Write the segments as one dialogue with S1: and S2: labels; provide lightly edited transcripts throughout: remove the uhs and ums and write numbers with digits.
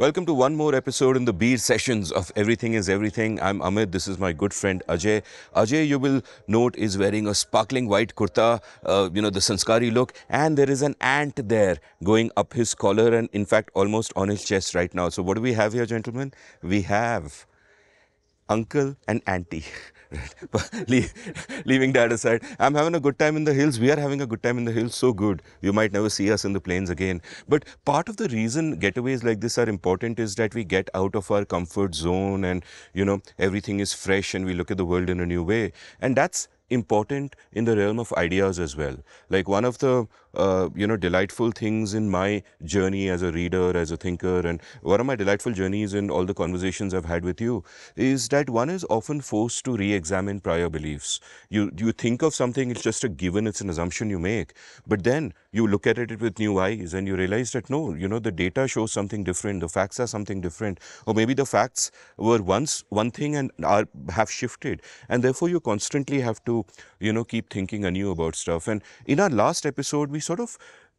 S1: Welcome to one more episode in the Beer Sessions of Everything is Everything. I'm Amit. This is my good friend Ajay. Ajay, you will note, is wearing a sparkling white kurta, the Sanskari look, and there is an ant there going up his collar and, in fact, almost on his chest right now. So, what do we have here, gentlemen? We have uncle and auntie. Leaving that aside, I'm having a good time in the hills. We are having a good time in the hills. So good. You might never see us in the plains again. But part of the reason getaways like this are important is that we get out of our comfort zone and, everything is fresh and we look at the world in a new way. And that's important in the realm of ideas as well. Like one of the delightful things in my journey as a reader, as a thinker, and one of my delightful journeys in all the conversations I've had with you is that one is often forced to re-examine prior beliefs. You think of something, it's just a given, it's an assumption you make, but then you look at it with new eyes and you realize that no, the data shows something different, the facts are something different, or maybe the facts were once one thing and have shifted, and therefore you constantly have to keep thinking anew about stuff. And in our last episode we sort of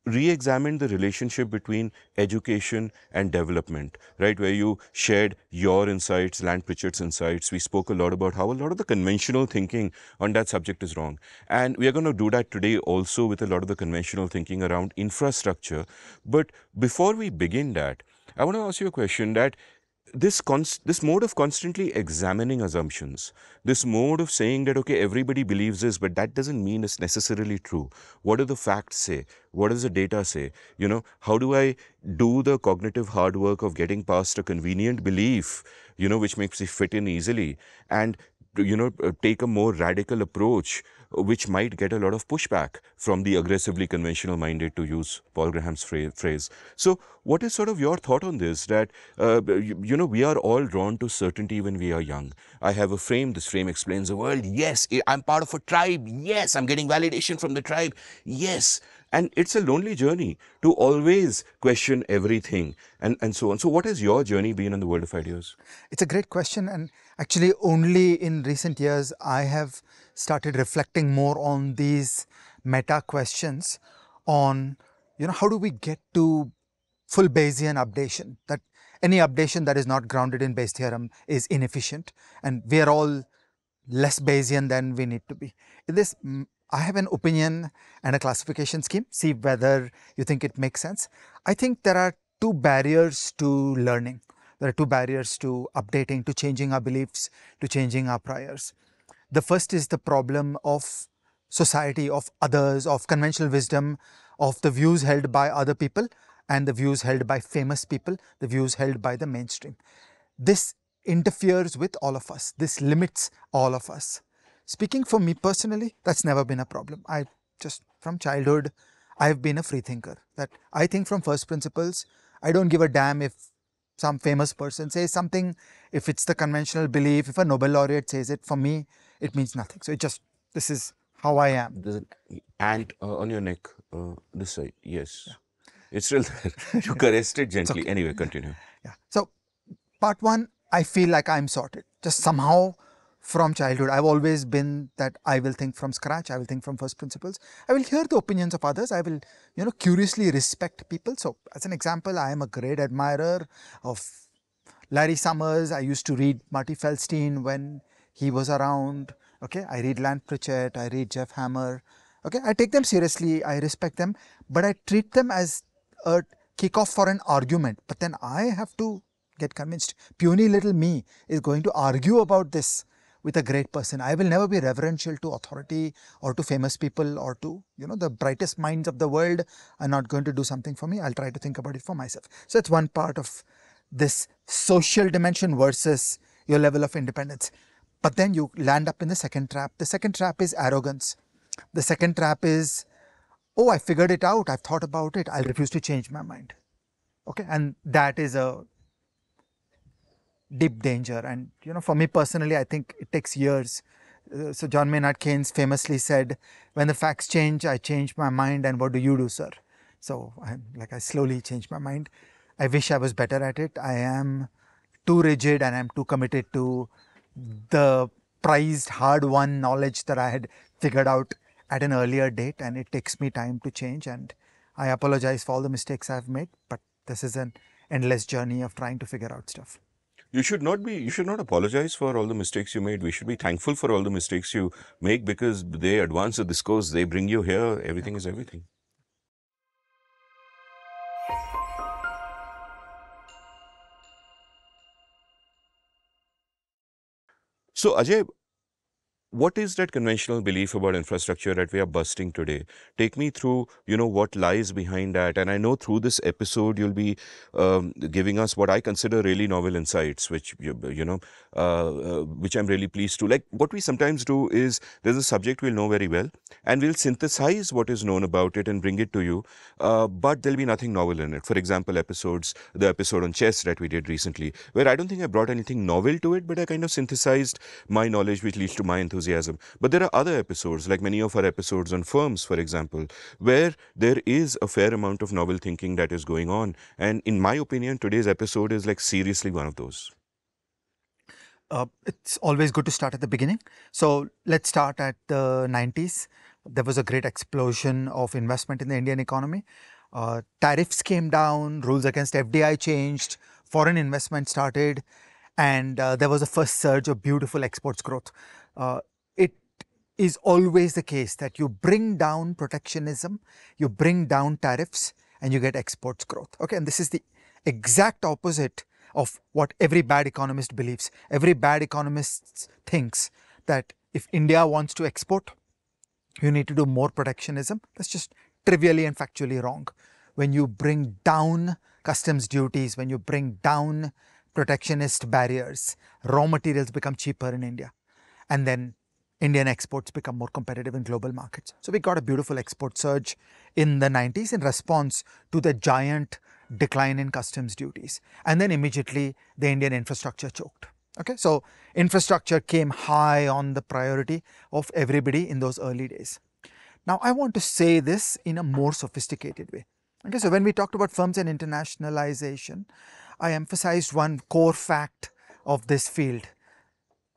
S1: re-examined the relationship between education and development, right? Where you shared your insights, Land Pritchard's insights. We spoke a lot about how a lot of the conventional thinking on that subject is wrong. And we are going to do that today also with a lot of the conventional thinking around infrastructure. But before we begin that, I want to ask you a question that this mode of constantly examining assumptions, this mode of saying that, okay, everybody believes this, but that doesn't mean it's necessarily true. What do the facts say? What does the data say? How do I do the cognitive hard work of getting past a convenient belief, which makes me fit in easily, and take a more radical approach, which might get a lot of pushback from the aggressively conventional minded, to use Paul Graham's phrase. So what is sort of your thought on this, that, we are all drawn to certainty when we are young. I have a frame, this frame explains the world. Yes, I'm part of a tribe. Yes, I'm getting validation from the tribe. Yes. And it's a lonely journey to always question everything and so on. So what has your journey been in the world of ideas?
S2: It's a great question, and actually only in recent years I have started reflecting more on these meta questions on, how do we get to full Bayesian updation, that any updation that is not grounded in Bayes theorem is inefficient, and we are all less Bayesian than we need to be. In this, I have an opinion and a classification scheme. See whether you think it makes sense. I think there are two barriers to learning. There are two barriers to updating, to changing our beliefs, to changing our priors. The first is the problem of society, of others, of conventional wisdom, of the views held by other people and the views held by famous people, the views held by the mainstream. This interferes with all of us. This limits all of us. Speaking for me personally, that's never been a problem. I just, from childhood, I've been a free thinker. That I think from first principles. I don't give a damn if some famous person says something, if it's the conventional belief, if a Nobel laureate says it, for me, it means nothing. So this is how I am.
S1: There's an ant on your neck, this side. Yes. Yeah. It's still there. You caressed it gently. Okay. Anyway, continue.
S2: Yeah. So part one, I feel like I'm sorted. Just somehow from childhood, I've always been that I will think from scratch. I will think from first principles. I will hear the opinions of others. I will, curiously respect people. So as an example, I am a great admirer of Larry Summers. I used to read Marty Feldstein when he was around. Okay, I read Land Pritchard. I read Jeff Hammer. Okay, I take them seriously. I respect them, but I treat them as a kickoff for an argument. But then I have to get convinced. Puny little me is going to argue about this with a great person. I will never be reverential to authority or to famous people or to, the brightest minds of the world are not going to do something for me. I'll try to think about it for myself. So it's one part of this social dimension versus your level of independence. But then you land up in the second trap. The second trap is arrogance. The second trap is, oh, I figured it out. I've thought about it. I'll refuse to change my mind. Okay, and that is a deep danger. And for me personally, I think it takes years. So John Maynard Keynes famously said, when the facts change, I change my mind. And what do you do, sir? So I slowly change my mind. I wish I was better at it. I am too rigid and I'm too committed to the prized hard-won knowledge that I had figured out at an earlier date, and it takes me time to change, and I apologize for all the mistakes I've made, but this is an endless journey of trying to figure out stuff.
S1: You should not apologize for all the mistakes you made. We should be thankful for all the mistakes you make because they advance the discourse. They bring you here. Everything is everything. So, Ajay, what is that conventional belief about infrastructure that we are busting today? Take me through, what lies behind that. And I know through this episode you'll be giving us what I consider really novel insights, which which I'm really pleased to. Like what we sometimes do is there's a subject we'll know very well, and we'll synthesize what is known about it and bring it to you. But there'll be nothing novel in it. For example, the episode on chess that we did recently, where I don't think I brought anything novel to it, but I kind of synthesized my knowledge, which leads to my enthusiasm. But there are other episodes, like many of our episodes on firms, for example, where there is a fair amount of novel thinking that is going on. And in my opinion, today's episode is like seriously one of those.
S2: It's always good to start at the beginning. So let's start at the 90s. There was a great explosion of investment in the Indian economy. Tariffs came down, rules against FDI changed, foreign investment started, and there was a first surge of beautiful exports growth. It is always the case that you bring down protectionism, you bring down tariffs, and you get exports growth. Okay, and this is the exact opposite of what every bad economist believes. Every bad economist thinks that if India wants to export, you need to do more protectionism. That's just trivially and factually wrong. When you bring down customs duties, when you bring down protectionist barriers, raw materials become cheaper in India. And then Indian exports become more competitive in global markets. So we got a beautiful export surge in the 90s in response to the giant decline in customs duties. And then immediately the Indian infrastructure choked. Okay, so infrastructure came high on the priority of everybody in those early days. Now I want to say this in a more sophisticated way. Okay, so when we talked about firms and internationalization, I emphasized one core fact of this field.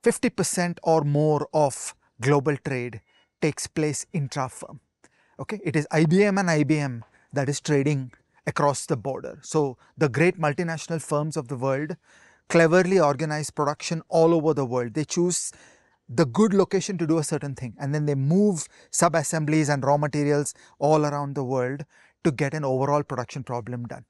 S2: 50% or more of global trade takes place intra-firm. Okay, it is IBM and IBM that is trading across the border. So the great multinational firms of the world cleverly organize production all over the world. They choose the good location to do a certain thing, and then they move sub-assemblies and raw materials all around the world to get an overall production problem done.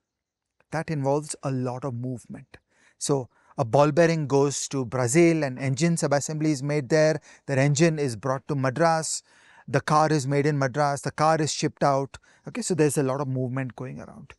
S2: That involves a lot of movement. So a ball bearing goes to Brazil, an engine sub-assembly is made there, their engine is brought to Madras, the car is made in Madras, the car is shipped out. Okay, so there's a lot of movement going around.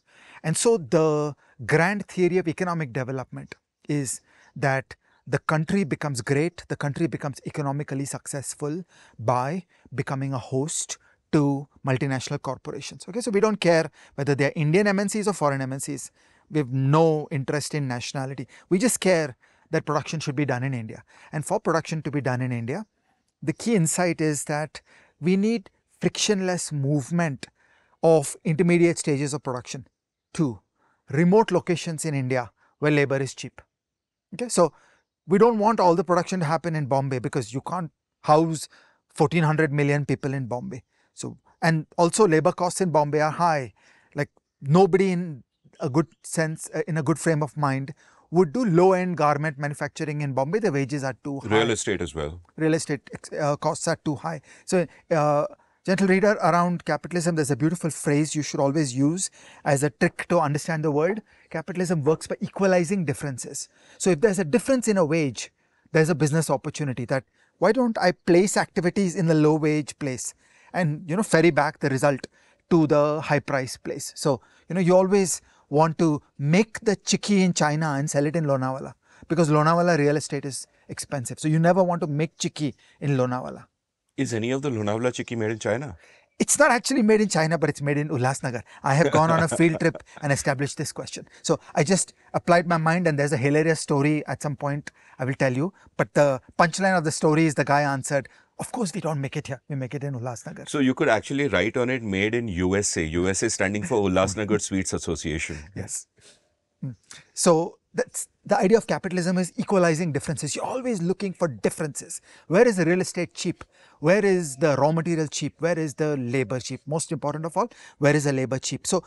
S2: And so the grand theory of economic development is that the country becomes great, the country becomes economically successful by becoming a host to multinational corporations. Okay, so we don't care whether they are Indian MNCs or foreign MNCs. We have no interest in nationality. We just care that production should be done in India. And for production to be done in India, the key insight is that we need frictionless movement of intermediate stages of production to remote locations in India where labor is cheap. Okay, so we don't want all the production to happen in Bombay because you can't house 1400 million people in Bombay. So, and also labor costs in Bombay are high. Like nobody in a good sense, in a good frame of mind, would do low-end garment manufacturing in Bombay. The wages are too high.
S1: Real estate as well.
S2: Real estate costs are too high. So, gentle reader, around capitalism, there's a beautiful phrase you should always use as a trick to understand the world. Capitalism works by equalizing differences. So, if there's a difference in a wage, there's a business opportunity that why don't I place activities in the low wage place and ferry back the result to the high price place. So, you always want to make the chikki in China and sell it in Lonavala because Lonavala real estate is expensive. So you never want to make chikki in Lonavala.
S1: Is any of the Lonavala chikki made in China?
S2: It's not actually made in China, but it's made in Ulhasnagar. I have gone on a field trip and established this question. So I just applied my mind, and there's a hilarious story at some point I will tell you. But the punchline of the story is the guy answered, of course we don't make it here. We make it in Ulhasnagar.
S1: So you could actually write on it, made in USA. USA standing for Ulhasnagar Sweets Association.
S2: Yes. So that's the idea of capitalism, is equalizing differences. You're always looking for differences. Where is the real estate cheap? Where is the raw material cheap? Where is the labor cheap? Most important of all, where is the labor cheap? So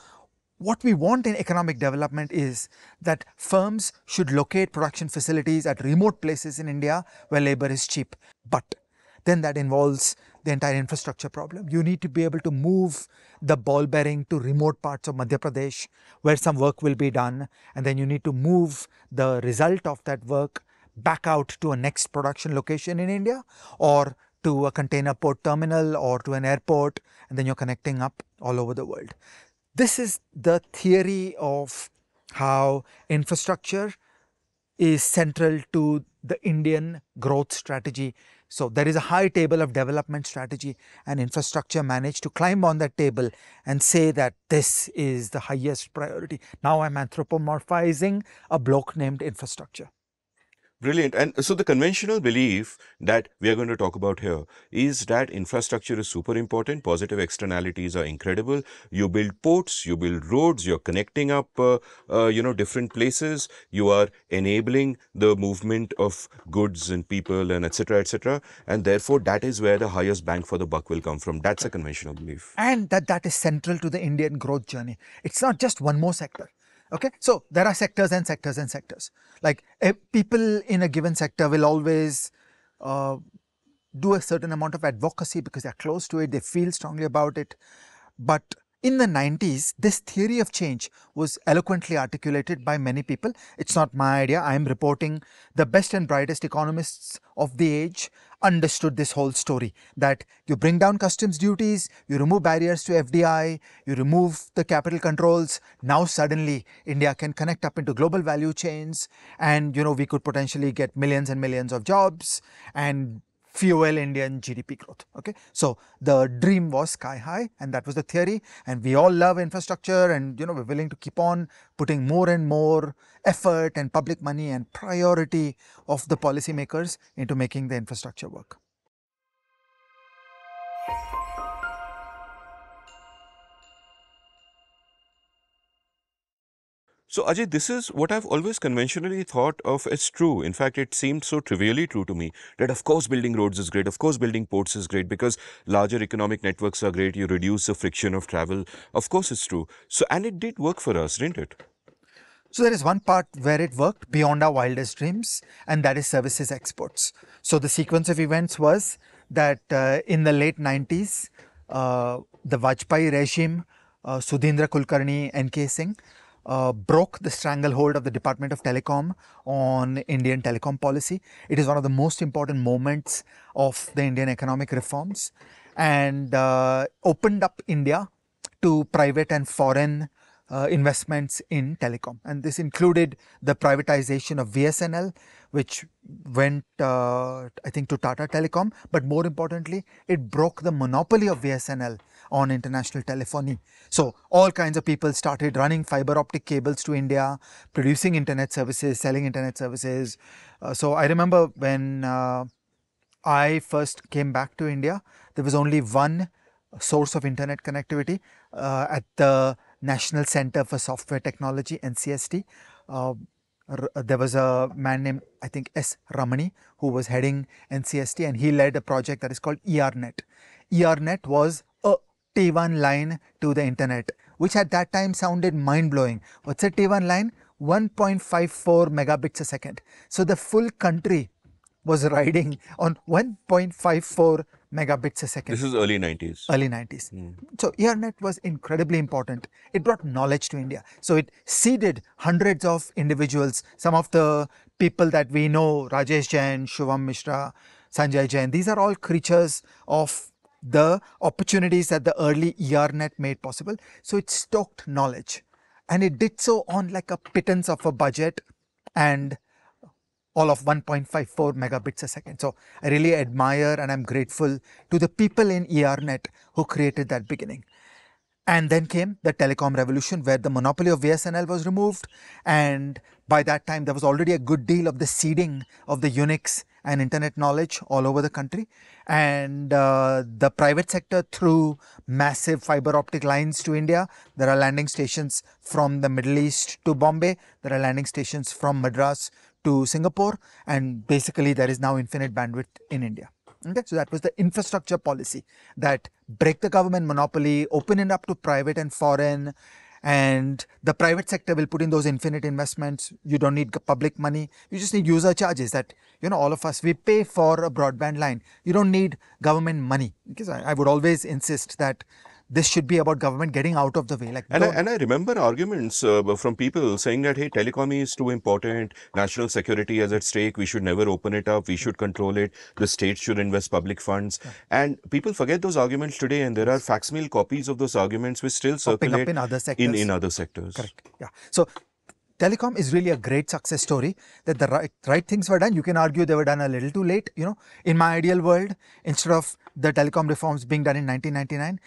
S2: what we want in economic development is that firms should locate production facilities at remote places in India where labor is cheap. But then that involves the entire infrastructure problem. You need to be able to move the ball bearing to remote parts of Madhya Pradesh where some work will be done, and then you need to move the result of that work back out to a next production location in India, or to a container port terminal, or to an airport, and then you're connecting up all over the world. This is the theory of how infrastructure is central to the Indian growth strategy. So there is a high table of development strategy, and infrastructure managed to climb on that table and say that this is the highest priority. Now I'm anthropomorphizing a bloke named infrastructure.
S1: Brilliant. And so the conventional belief that we are going to talk about here is that infrastructure is super important. Positive externalities are incredible. You build ports, you build roads, you're connecting up, different places. You are enabling the movement of goods and people and etc. etc. And therefore, that is where the highest bang for the buck will come from. That's a conventional belief.
S2: And that is central to the Indian growth journey. It's not just one more sector. Okay, so there are sectors and sectors and sectors. Like people in a given sector will always do a certain amount of advocacy because they're close to it, they feel strongly about it. But in the 90s, this theory of change was eloquently articulated by many people. It's not my idea. I am reporting the best and brightest economists of the age understood this whole story, that you bring down customs duties, you remove barriers to FDI, you remove the capital controls. Now suddenly India can connect up into global value chains, and we could potentially get millions and millions of jobs and fuel Indian GDP growth. Okay, so the dream was sky high, and that was the theory. And we all love infrastructure, and we're willing to keep on putting more and more effort and public money and priority of the policymakers into making the infrastructure work.
S1: So, Ajay, this is what I've always conventionally thought of as true. In fact, it seemed so trivially true to me that, of course, building roads is great, of course, building ports is great because larger economic networks are great, you reduce the friction of travel. Of course, it's true. So, and it did work for us, didn't it?
S2: So there is one part where it worked beyond our wildest dreams, and that is services exports. So the sequence of events was that in the late 90s, the Vajpayee regime, Sudhindra Kulkarni, NK Singh, broke the stranglehold of the Department of Telecom on Indian telecom policy. It is one of the most important moments of the Indian economic reforms, and opened up India to private and foreign investments in telecom. And this included the privatization of VSNL, which went, I think, to Tata Telecom. But more importantly, it broke the monopoly of VSNL on international telephony. So all kinds of people started running fiber optic cables to India, producing internet services, selling internet services. So I remember when I first came back to India, there was only one source of internet connectivity at the National Center for Software Technology, NCST. There was a man named, I think, S. Ramani, who was heading NCST, and he led a project that is called ERNet. ERNet was a T1 line to the internet, which at that time sounded mind-blowing. What's a T1 line? 1.54 megabits a second. So the full country was riding on 1.54 megabits a second.
S1: This is early 90s.
S2: Early 90s. So ERNet was incredibly important. It brought knowledge to India. So it seeded hundreds of individuals. Some of the people that we know, Rajesh Jain, Shubham Mishra, Sanjay Jain, these are all creatures of the opportunities that the early ERNet made possible. So it stoked knowledge, and it did so on like a pittance of a budget, and all of 1.54 megabits a second. So I really admire and I'm grateful to the people in ERNet who created that beginning. And then came the telecom revolution, where the monopoly of VSNL was removed, and by that time there was already a good deal of the seeding of the Unix and internet knowledge all over the country, and the private sector threw massive fiber optic lines to India. There are landing stations from the Middle East to Bombay, there are landing stations from Madras to Singapore, and basically there is now infinite bandwidth in India. Okay, so that was the infrastructure policy that break the government monopoly, open it up to private and foreign, and the private sector will put in those infinite investments. You don't need public money. You just need user charges that, all of us, we pay for a broadband line. You don't need government money, because I would always insist that this should be about government getting out of the way. Like,
S1: And I remember arguments from people saying that, hey, telecom is too important, national security is at stake, we should never open it up, we should control it, the state should invest public funds. And people forget those arguments today, and there are facsimile copies of those arguments which still
S2: popping up
S1: circulate
S2: in other sectors.
S1: in other sectors.
S2: Correct. Yeah. So telecom is really a great success story, that the right things were done. You can argue they were done a little too late. In my ideal world, instead of the telecom reforms being done in 1999,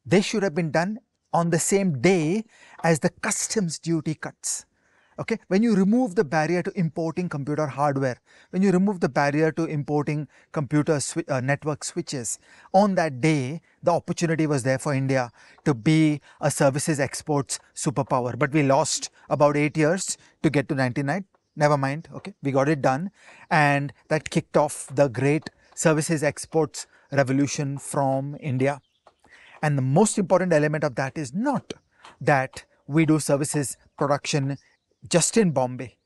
S2: they should have been done on the same day as the customs duty cuts. Okay, when you remove the barrier to importing computer hardware, when you remove the barrier to importing computer network switches, on that day, the opportunity was there for India to be a services exports superpower. But we lost about 8 years to get to 99. Never mind, okay, we got it done. And that kicked off the great services exports revolution from India. And the most important element of that is not that we do services production just in Bombay.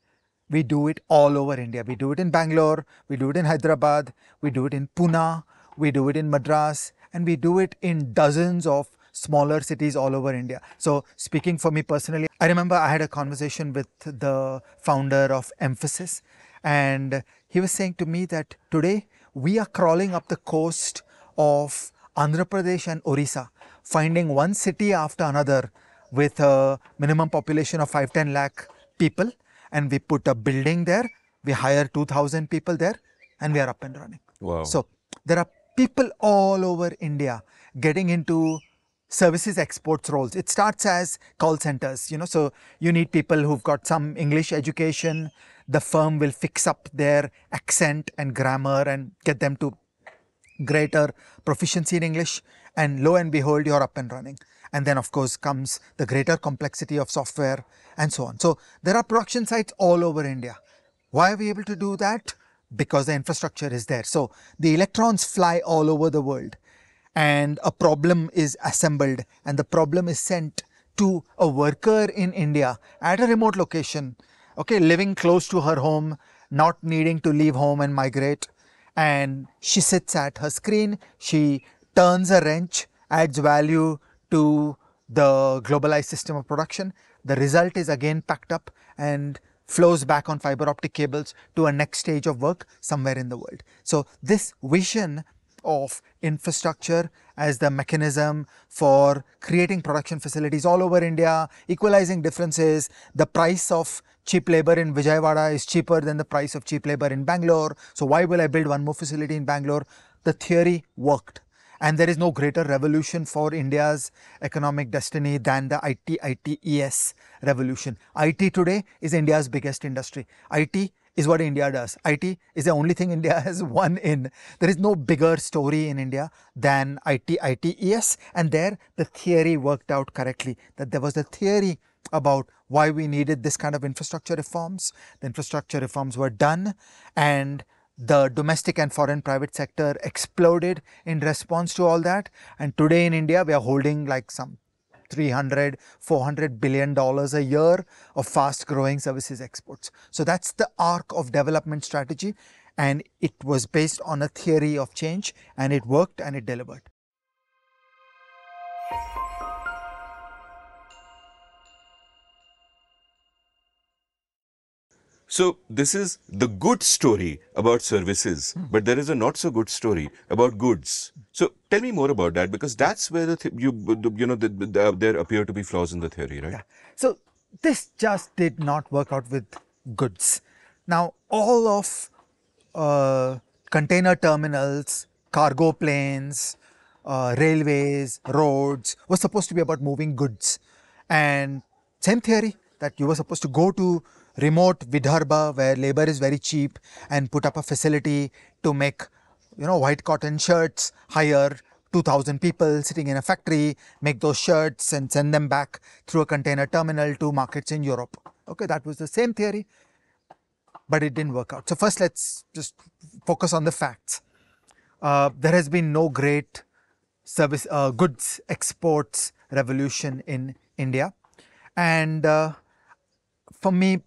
S2: We do it all over India. We do it in Bangalore, we do it in Hyderabad, we do it in Pune, we do it in Madras, and we do it in dozens of smaller cities all over India. So speaking for me personally, I remember I had a conversation with the founder of Emphasis, and he was saying to me that today we are crawling up the coast of Andhra Pradesh and Orissa, finding one city after another with a minimum population of 5-10 lakh people, and we put a building there, we hire 2,000 people there, and we are up and running.
S1: Wow.
S2: So there are people all over India getting into services exports roles. It starts as call centers, so you need people who've got some English education. The firm will fix up their accent and grammar and get them to greater proficiency in English, and lo and behold, you're up and running. And then of course comes the greater complexity of software and so on. So there are production sites all over India. Why are we able to do that? Because the infrastructure is there. So the electrons fly all over the world, and a problem is assembled, and the problem is sent to a worker in India at a remote location, okay, living close to her home, not needing to leave home and migrate. And she sits at her screen, she turns a wrench, adds value to the globalized system of production. The result is again packed up and flows back on fiber optic cables to a next stage of work somewhere in the world. So this vision of infrastructure as the mechanism for creating production facilities all over India, equalizing differences, the price of cheap labor in Vijayawada is cheaper than the price of cheap labor in Bangalore. So why will I build one more facility in Bangalore? The theory worked. And there is no greater revolution for India's economic destiny than the ITES revolution. IT today is India's biggest industry. IT is what India does. IT is the only thing India has won in. There is no bigger story in India than ITES. And there the theory worked out correctly, that there was a theory about why we needed this kind of infrastructure reforms. The infrastructure reforms were done, and the domestic and foreign private sector exploded in response to all that. And today in India, we are holding like some $300-400 billion a year of fast growing services exports. So that's the arc of development strategy, and it was based on a theory of change, and it worked and it delivered.
S1: So this is the good story about services, but there is a not so good story about goods. So tell me more about that, because that's where there appear to be flaws in the theory, right?
S2: Yeah. So this just did not work out with goods. Now all of container terminals, cargo planes, railways, roads was supposed to be about moving goods, and same theory, that you were supposed to go to remote Vidarbha where labor is very cheap and put up a facility to make white cotton shirts, hire 2,000 people sitting in a factory, make those shirts and send them back through a container terminal to markets in Europe. Okay, that was the same theory, but it didn't work out. So first let's just focus on the facts. There has been no great service goods exports revolution in India. And for me,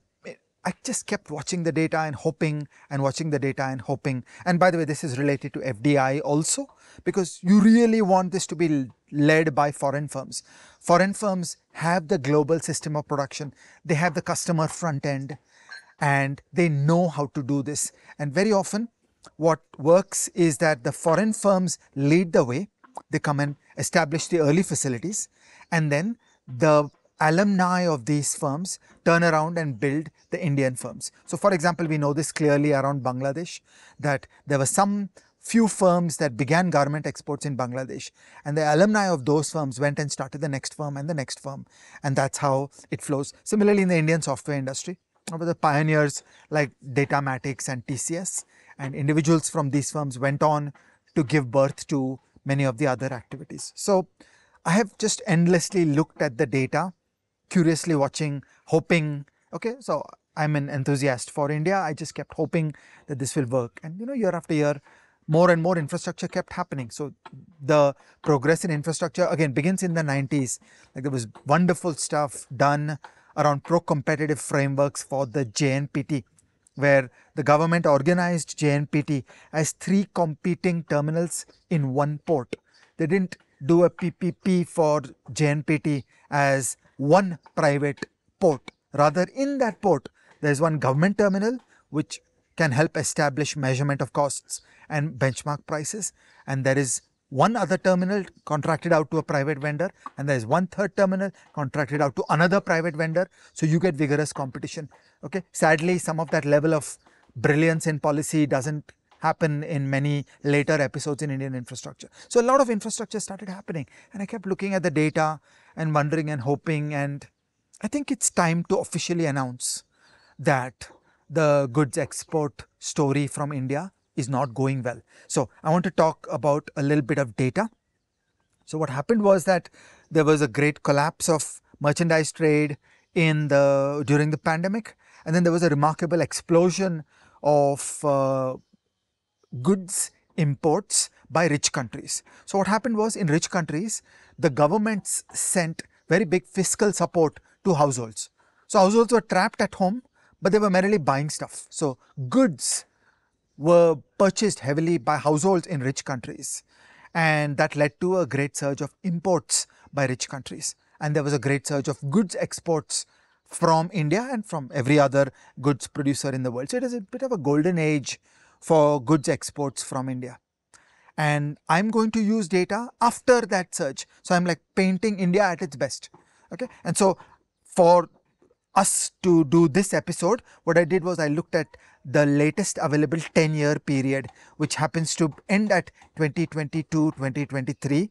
S2: I just kept watching the data and hoping and watching the data and hoping. And by the way, this is related to FDI also, because you really want this to be led by foreign firms. Foreign firms have the global system of production, they have the customer front end, and they know how to do this. And very often, what works is that the foreign firms lead the way, they come and establish the early facilities, and then the alumni of these firms turn around and build the Indian firms. So, for example, we know this clearly around Bangladesh, that there were some few firms that began garment exports in Bangladesh, and the alumni of those firms went and started the next firm and the next firm, and that's how it flows. Similarly, in the Indian software industry, over the pioneers like Datamatics and TCS, and individuals from these firms went on to give birth to many of the other activities. So I have just endlessly looked at the data, curiously watching, hoping. Okay, so I'm an enthusiast for India. I just kept hoping that this will work. And year after year, more and more infrastructure kept happening. So the progress in infrastructure again begins in the 90s. Like there was wonderful stuff done around pro-competitive frameworks for the JNPT, where the government organized JNPT as 3 competing terminals in one port. They didn't do a PPP for JNPT as one private port. Rather, in that port, there is one government terminal which can help establish measurement of costs and benchmark prices, and there is one other terminal contracted out to a private vendor, and there is one third terminal contracted out to another private vendor. So you get vigorous competition. Okay, sadly, some of that level of brilliance in policy doesn't happen in many later episodes in Indian infrastructure. So a lot of infrastructure started happening, and I kept looking at the data and wondering and hoping, and I think it's time to officially announce that the goods export story from India is not going well. So I want to talk about a little bit of data. So what happened was that there was a great collapse of merchandise trade during the pandemic, and then there was a remarkable explosion of goods imports by rich countries. So what happened was, in rich countries, the governments sent very big fiscal support to households. So households were trapped at home, but they were merely buying stuff. So goods were purchased heavily by households in rich countries, and that led to a great surge of imports by rich countries, and there was a great surge of goods exports from India and from every other goods producer in the world. So it is a bit of a golden age for goods exports from India, and I'm going to use data after that surge. So I'm like painting India at its best. Okay, and so for us to do this episode, what I did was I looked at the latest available 10-year period, which happens to end at 2022-2023,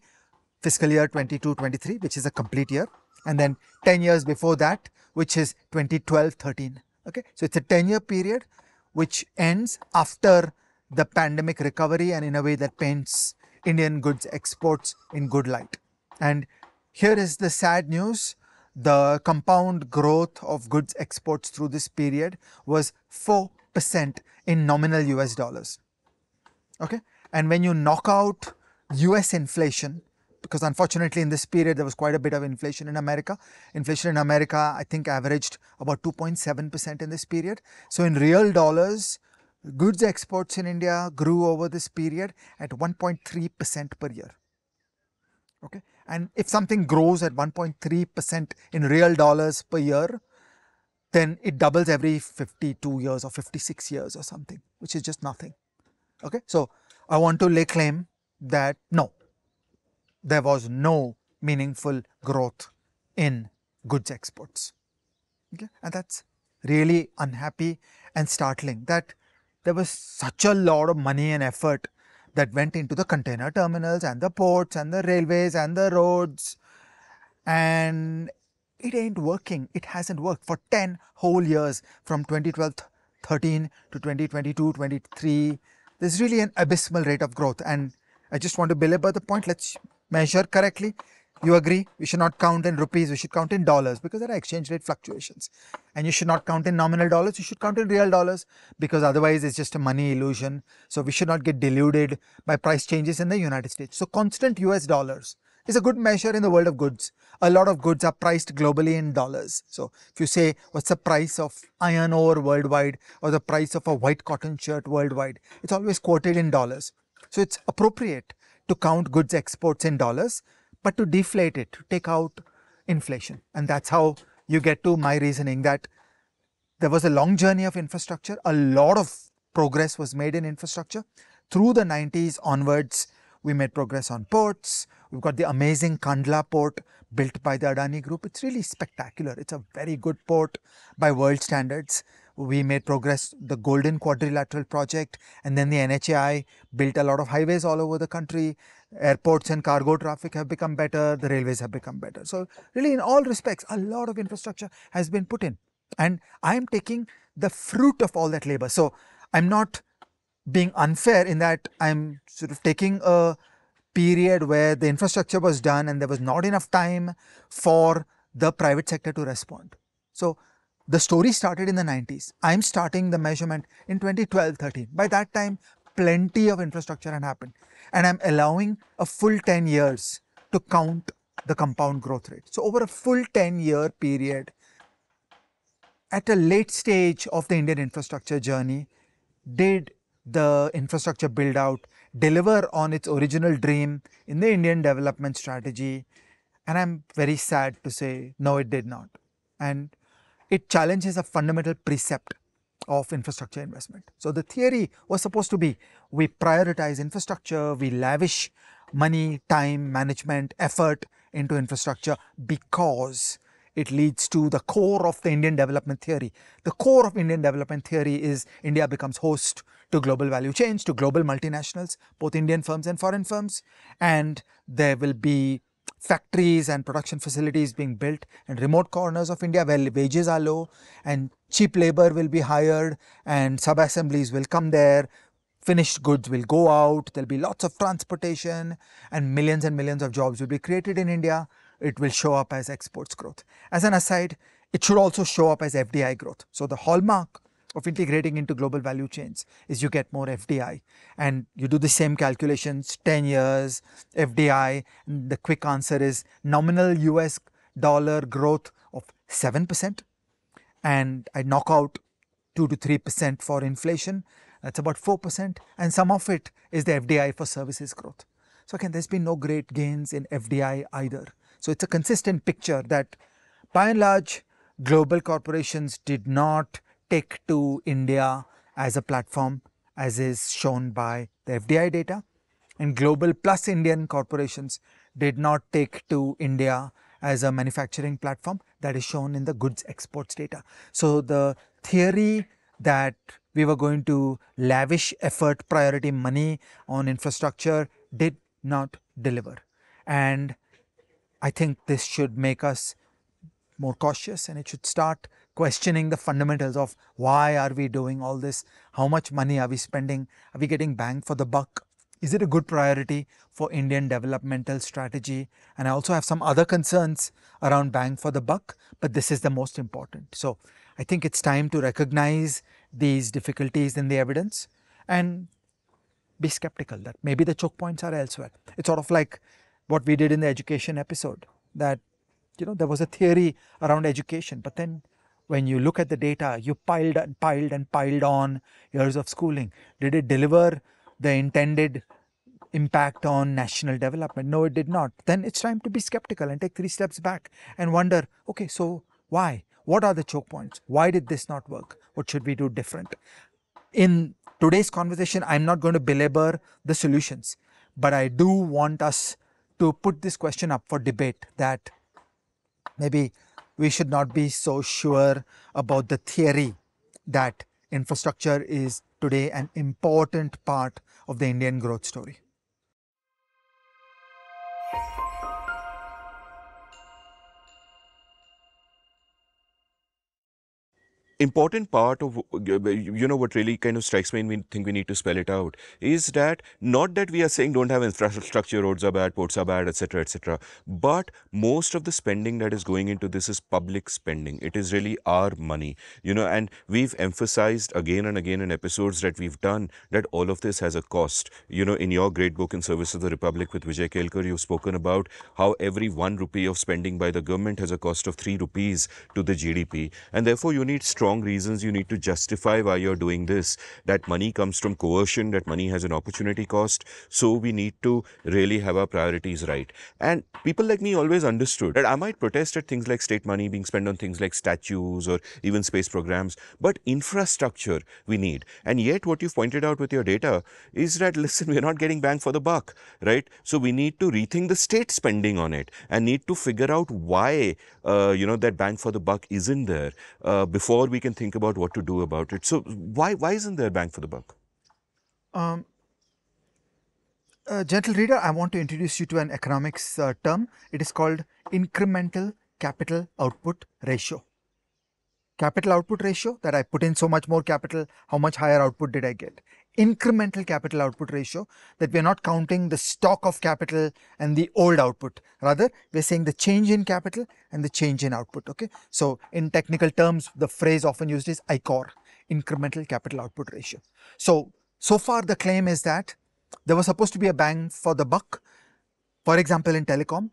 S2: fiscal year 22-23, which is a complete year, and then 10 years before that, which is 2012-13. Okay, so it's a 10-year period which ends after the pandemic recovery, and in a way that paints Indian goods exports in good light. And here is the sad news. The compound growth of goods exports through this period was 4% in nominal US dollars. Okay, and when you knock out US inflation, because unfortunately in this period there was quite a bit of inflation in America. Inflation in America, I think, averaged about 2.7% in this period. So in real dollars, goods exports in India grew over this period at 1.3% per year. Okay, and if something grows at 1.3% in real dollars per year, then it doubles every 52 years or 56 years or something, which is just nothing. Okay, so I want to lay claim that no, there was no meaningful growth in goods exports. Okay, and that's really unhappy and startling, that there was such a lot of money and effort that went into the container terminals and the ports and the railways and the roads, and it ain't working. It hasn't worked for 10 whole years, from 2012-13 to 2022-23. There's really an abysmal rate of growth, and I just want to belabor the point. Let's measure correctly. You agree? We should not count in rupees, we should count in dollars, because there are exchange rate fluctuations. And you should not count in nominal dollars, you should count in real dollars, because otherwise it's just a money illusion. So we should not get deluded by price changes in the United States. So constant US dollars is a good measure in the world of goods. a lot of goods are priced globally in dollars. So if you say, what's the price of iron ore worldwide or the price of a white cotton shirt worldwide, it's always quoted in dollars. So it's appropriate to count goods exports in dollars, but to deflate it, to take out inflation. And that's how you get to my reasoning that there was a long journey of infrastructure. A lot of progress was made in infrastructure. Through the 90s onwards, we made progress on ports. We've got the amazing Kandla port built by the Adani Group. It's really spectacular. It's a very good port by world standards. We made progress, the Golden Quadrilateral project, and then the NHAI built a lot of highways all over the country. Airports and cargo traffic have become better. The railways have become better. So really, in all respects, a lot of infrastructure has been put in. And I am taking the fruit of all that labor. So I'm not being unfair in that I'm sort of taking a period where the infrastructure was done and there was not enough time for the private sector to respond. So the story started in the 90s. I'm starting the measurement in 2012-13. By that time, plenty of infrastructure had happened. And I'm allowing a full 10 years to count the compound growth rate. So over a full 10-year period, at a late stage of the Indian infrastructure journey, did the infrastructure build out deliver on its original dream in the Indian development strategy? And I'm very sad to say, no, it did not. And it challenges a fundamental precept of infrastructure investment. So the theory was supposed to be, we prioritize infrastructure, we lavish money, time, management, effort into infrastructure because it leads to the core of the Indian development theory. The core of Indian development theory is India becomes host to global value chains, to global multinationals, both Indian firms and foreign firms, and there will be factories and production facilities being built in remote corners of India where wages are low and cheap labor will be hired and sub-assemblies will come there, finished goods will go out, there'll be lots of transportation and millions of jobs will be created in India. It will show up as exports growth. As an aside, it should also show up as FDI growth. So the hallmark of integrating into global value chains is you get more FDI, and you do the same calculations, 10 years FDI, and the quick answer is nominal US dollar growth of 7%, and I knock out 2 to 3% for inflation, that's about 4%, and some of it is the FDI for services growth. So again, there's been no great gains in FDI either. So it's a consistent picture that by and large, global corporations did not take to India as a platform, as is shown by the FDI data, and global plus Indian corporations did not take to India as a manufacturing platform, that is shown in the goods exports data. So the theory that we were going to lavish effort, priority money on infrastructure did not deliver. And I think this should make us more cautious, and it should start questioning the fundamentals of why are we doing all this? How much money are we spending? Are we getting bang for the buck? Is it a good priority for Indian developmental strategy? And I also have some other concerns around bang for the buck, but this is the most important. So I think it's time to recognize these difficulties in the evidence and be skeptical that maybe the choke points are elsewhere. It's sort of like what we did in the education episode, that there was a theory around education, but then when you look at the data, you piled and piled and piled on years of schooling. Did it deliver the intended impact on national development? No, it did not. Then it's time to be skeptical and take 3 steps back and wonder, okay, so why? What are the choke points? Why did this not work? What should we do different? In today's conversation, I'm not going to belabor the solutions, but I do want us to put this question up for debate, that maybe we should not be so sure about the theory that infrastructure is today an important part of the Indian growth story.
S1: important part of what really kind of strikes me and we think we need to spell it out is that not that we are saying don't have infrastructure, roads are bad, ports are bad, etc., etc., but most of the spending that is going into this is public spending. It is really our money, and we've emphasized again and again in episodes that we've done that all of this has a cost. In your great book In Service of the Republic with Vijay Kelkar, you've spoken about how every 1 rupee of spending by the government has a cost of 3 rupees to the GDP, and therefore you need strong reasons. You need to justify why you're doing this. That money comes from coercion, that money has an opportunity cost. So we need to really have our priorities right. And people like me always understood that I might protest at things like state money being spent on things like statues or even space programs, but infrastructure we need. And yet, what you've pointed out with your data is that, listen, we're not getting bang for the buck, right? So we need to rethink the state spending on it and need to figure out why, that bang for the buck isn't there before we can think about what to do about it. So why isn't there bang for the buck?
S2: Um, Gentle reader, I want to introduce you to an economics term. It is called incremental capital output ratio. Capital output ratio, that I put in so much more capital, how much higher output did I get? Incremental capital output ratio, that we are not counting the stock of capital and the old output. Rather, we are saying the change in capital and the change in output. Okay. So in technical terms, the phrase often used is ICOR, incremental capital output ratio. So far the claim is that there was supposed to be a bang for the buck. For example, in telecom,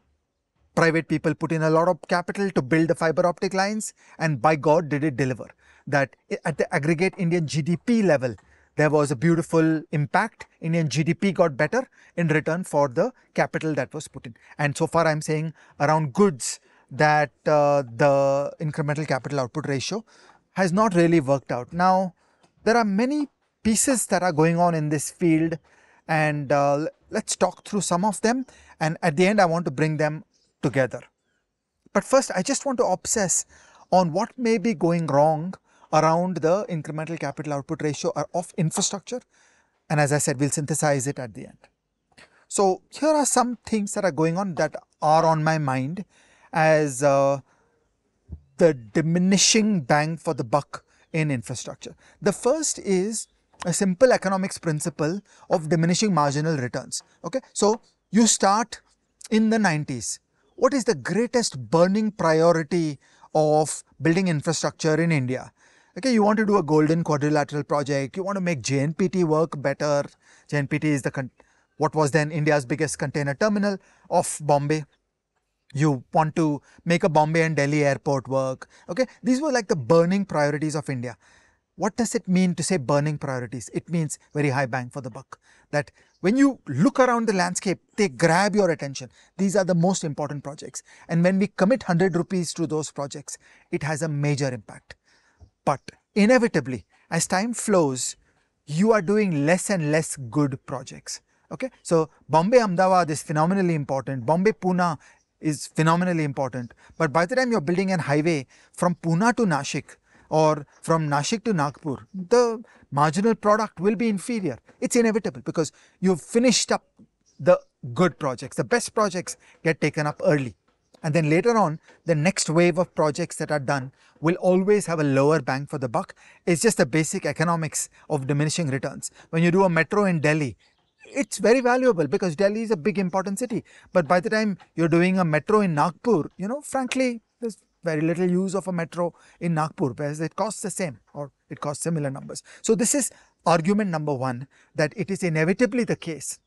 S2: private people put in a lot of capital to build the fiber optic lines, and by God did it deliver. That at the aggregate Indian GDP level, there was a beautiful impact. Indian GDP got better in return for the capital that was put in. And so far I'm saying around goods that the incremental capital output ratio has not really worked out. Now, there are many pieces that are going on in this field, and let's talk through some of them, and at the end I want to bring them together. But first, I just want to obsess on what may be going wrong around the incremental capital output ratio of infrastructure. And as I said, we'll synthesize it at the end. So here are some things that are going on that are on my mind as the diminishing bang for the buck in infrastructure. The first is a simple economics principle of diminishing marginal returns. Okay, so you start in the 90s. What is the greatest burning priority of building infrastructure in India? Okay, you want to do a golden quadrilateral project, you want to make JNPT work better. JNPT is what was then India's biggest container terminal off Bombay. You want to make a Bombay and Delhi airport work. Okay, these were like the burning priorities of India. What does it mean to say burning priorities? It means very high bang for the buck. That when you look around the landscape, they grab your attention. These are the most important projects. And when we commit 100 rupees to those projects, it has a major impact. But inevitably, as time flows, you are doing less and less good projects. Okay, so Bombay Ahmedabad is phenomenally important. Bombay Pune is phenomenally important. But by the time you're building an highway from Pune to Nashik, or from Nashik to Nagpur, the marginal product will be inferior. It's inevitable because you've finished up the good projects. The best projects get taken up early. And then later on, the next wave of projects that are done will always have a lower bang for the buck. It's just the basic economics of diminishing returns. When you do a metro in Delhi, it's very valuable because Delhi is a big important city. But by the time you're doing a metro in Nagpur, frankly, there's very little use of a metro in Nagpur, whereas it costs the same or it costs similar numbers. So this is argument number one, that it is inevitably the case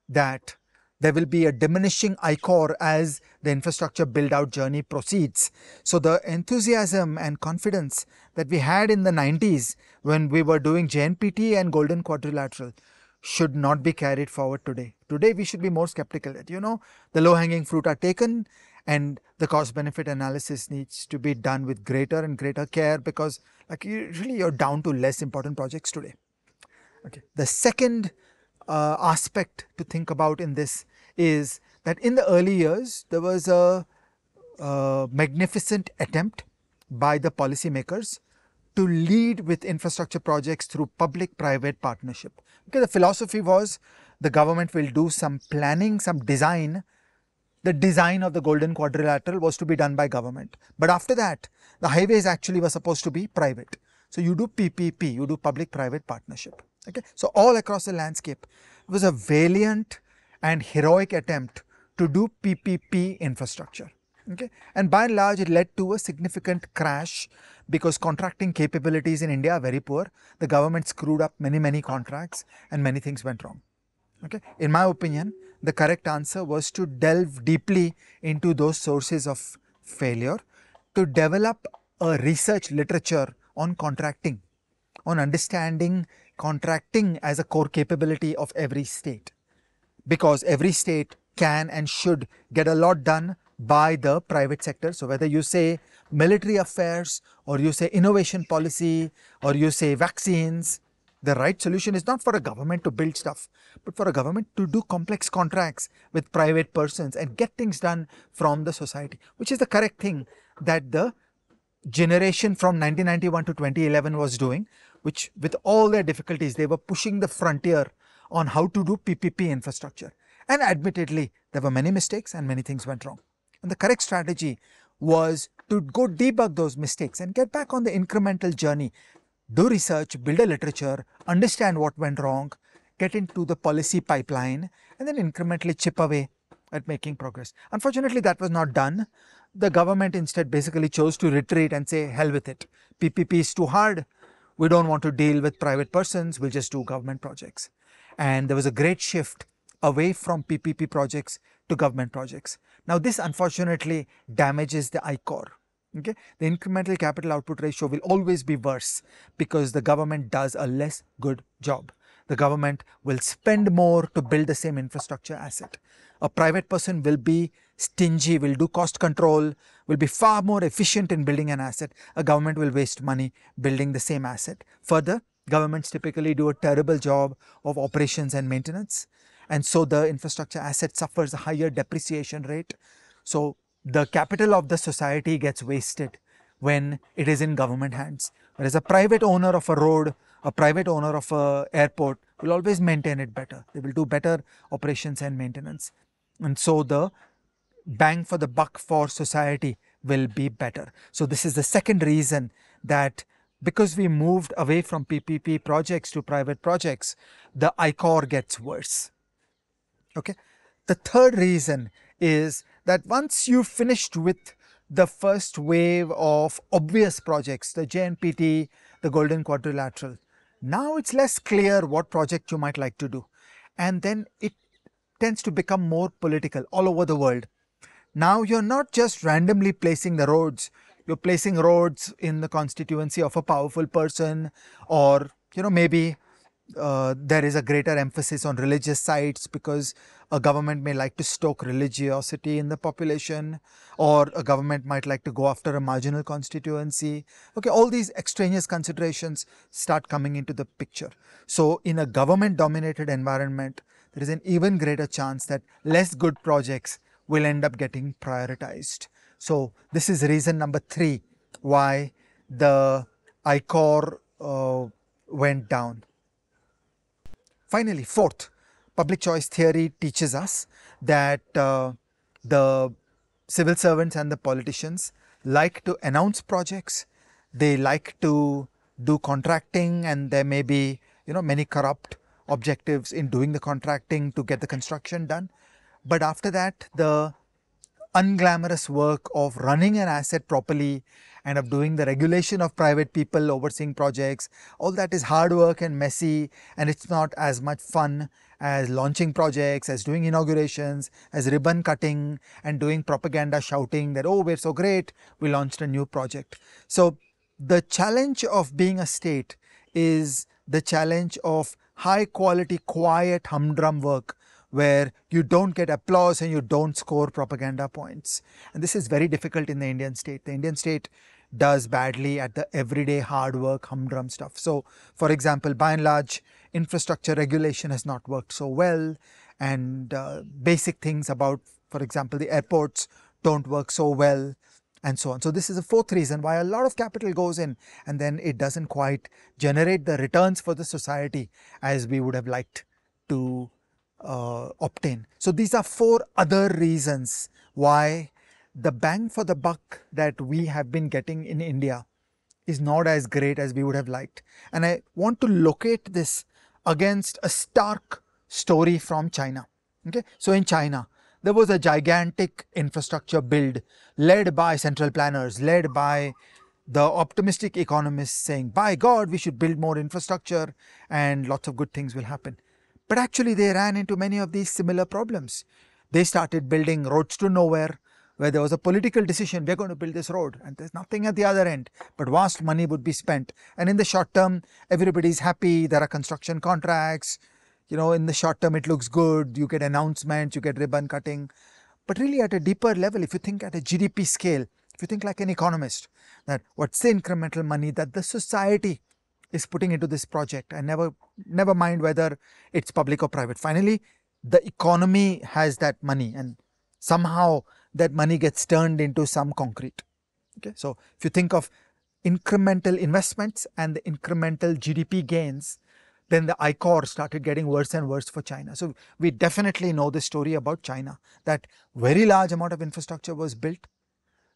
S2: that there will be a diminishing ICOR as the infrastructure build-out journey proceeds. So the enthusiasm and confidence that we had in the 90s when we were doing JNPT and Golden Quadrilateral should not be carried forward today. Today we should be more skeptical that, the low-hanging fruit are taken and the cost-benefit analysis needs to be done with greater and greater care, because you're down to less important projects today. Okay. The second aspect to think about in this is that in the early years, there was a magnificent attempt by the policymakers to lead with infrastructure projects through public-private partnership. Okay, the philosophy was the government will do some planning, some design. The design of the Golden Quadrilateral was to be done by government. But after that, the highways actually were supposed to be private. So you do PPP, you do public-private partnership. Okay, so all across the landscape, it was a valiant and heroic attempt to do PPP infrastructure. Okay, and by and large, it led to a significant crash because contracting capabilities in India are very poor. The government screwed up many contracts, and many things went wrong. Okay, in my opinion, the correct answer was to delve deeply into those sources of failure, to develop a research literature on contracting, on understanding contracting as a core capability of every state, because every state can and should get a lot done by the private sector. So whether you say military affairs, or you say innovation policy, or you say vaccines, the right solution is not for a government to build stuff, but for a government to do complex contracts with private persons and get things done from the society, which is the correct thing that the generation from 1991 to 2011 was doing, which with all their difficulties, they were pushing the frontier on how to do PPP infrastructure. And admittedly, there were many mistakes and many things went wrong. And the correct strategy was to go debug those mistakes and get back on the incremental journey. Do research, build a literature, understand what went wrong, get into the policy pipeline, and then incrementally chip away at making progress. Unfortunately, that was not done. The government instead basically chose to retreat and say, hell with it. PPP is too hard. We don't want to deal with private persons. We'll just do government projects. And there was a great shift away from PPP projects to government projects. Now, this unfortunately damages the ICOR. Okay, the incremental capital output ratio will always be worse because the government does a less good job. The government will spend more to build the same infrastructure asset. A private person will be stingy, will do cost control, will be far more efficient in building an asset. A government will waste money building the same asset. Further, governments typically do a terrible job of operations and maintenance, and so the infrastructure asset suffers a higher depreciation rate. So the capital of the society gets wasted when it is in government hands. Whereas a private owner of a road, a private owner of an airport will always maintain it better. They will do better operations and maintenance. And so the bang for the buck for society will be better. So this is the second reason that because we moved away from PPP projects to private projects, the ICOR gets worse. Okay. The third reason is that once you've finished with the first wave of obvious projects, the JNPT, the Golden Quadrilateral, now it's less clear what project you might like to do. And then it tends to become more political all over the world. Now you're not just randomly placing the roads, you're placing roads in the constituency of a powerful person, or maybe there is a greater emphasis on religious sites because a government may like to stoke religiosity in the population, or a government might like to go after a marginal constituency. Okay, all these extraneous considerations start coming into the picture. So in a government dominated environment, there is an even greater chance that less good projects will end up getting prioritized. So this is reason number 3 why the ICOR went down. Finally, fourth, public choice theory teaches us that the civil servants and the politicians like to announce projects, they like to do contracting, and there may be many corrupt objectives in doing the contracting to get the construction done. But after that, the unglamorous work of running an asset properly and of doing the regulation of private people overseeing projects, all that is hard work and messy, and it's not as much fun as launching projects, as doing inaugurations, as ribbon cutting and doing propaganda shouting that, oh, we're so great, we launched a new project. So the challenge of being a state is the challenge of high quality, quiet, humdrum work where you don't get applause and you don't score propaganda points. And this is very difficult in the Indian state. The Indian state does badly at the everyday hard work, humdrum stuff. So, for example, by and large, infrastructure regulation has not worked so well, and basic things about, for example, the airports don't work so well, and so on. So this is the fourth reason why a lot of capital goes in and then it doesn't quite generate the returns for the society as we would have liked to obtain. So these are 4 other reasons why the bang for the buck that we have been getting in India is not as great as we would have liked. And I want to locate this against a stark story from China. Okay, so in China, there was a gigantic infrastructure build led by central planners, led by the optimistic economists saying, by God, we should build more infrastructure and lots of good things will happen. But actually, they ran into many of these similar problems. They started building roads to nowhere, where there was a political decision, we're going to build this road, and there's nothing at the other end, but vast money would be spent. And in the short term, everybody's happy, there are construction contracts, in the short term, it looks good, you get announcements, you get ribbon cutting. But really, at a deeper level, if you think at a GDP scale, if you think like an economist, that what's the incremental money that the society is putting into this project, and never mind whether it's public or private. Finally, the economy has that money, and somehow that money gets turned into some concrete. Okay, so if you think of incremental investments and the incremental GDP gains, then the ICOR started getting worse and worse for China. So we definitely know the story about China, that very large amount of infrastructure was built.